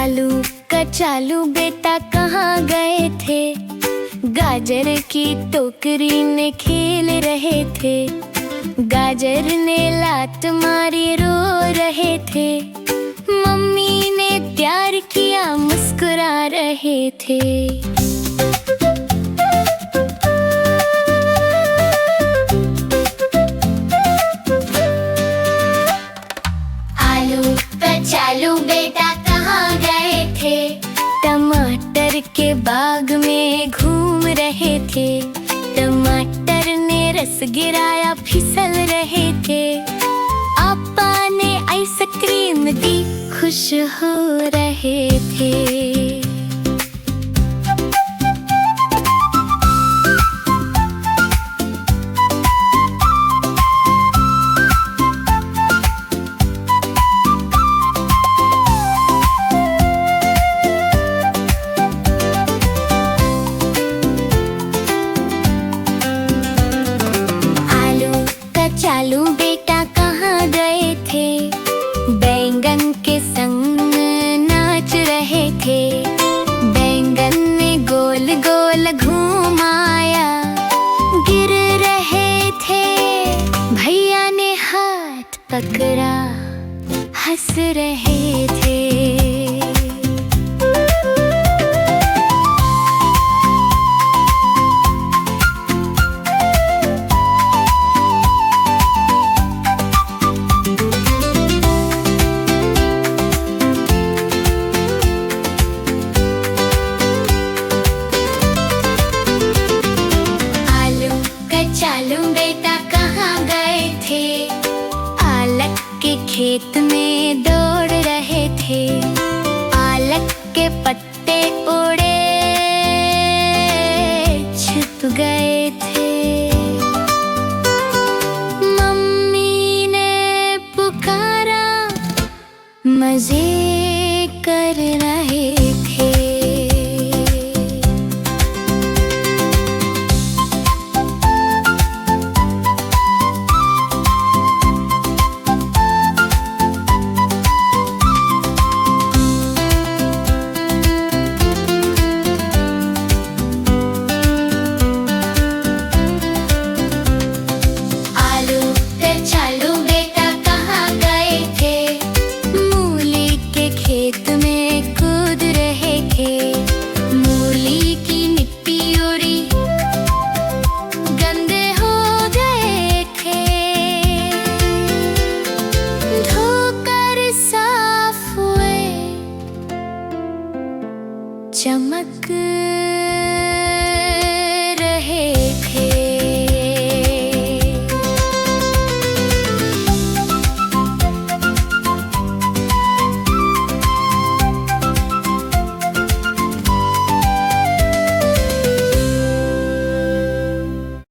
आलू कचालू बेटा कहाँ गए थे? गाजर की टोकरी में खेल रहे थे। गाजर ने लात मारी रो रहे थे। मम्मी ने प्यार किया मुस्कुरा रहे थे। आलू कचालू बेटा कहाँ गए थे? टमाटर के बाग में घूम रहे थे। टमाटर ने रस गिराया फिसल रहे थे। पापा ने आइसक्रीम दी खुश हो रहे थे। कचालू बेटा कहाँ गए थे? बैंगन के संग नाच रहे थे। बैंगन ने गोल गोल घुमाया। गिर रहे थे, भैया ने हाथ पकड़ा, हंस रहे थे। कचालू बेटा कहाँ गए थे? पालक के खेत में दौड़ रहे थे। पालक के पत्ते उड़े छुप गए थे। मम्मी ने पुकारा, मजे कर रहे थे। कचालू बेटा कहाँ गए थे? मूली के खेत में कूद रहे थे। मूली की मिट्टी उड़ी, गंदे हो गए थे। धोकर साफ हुए, चमक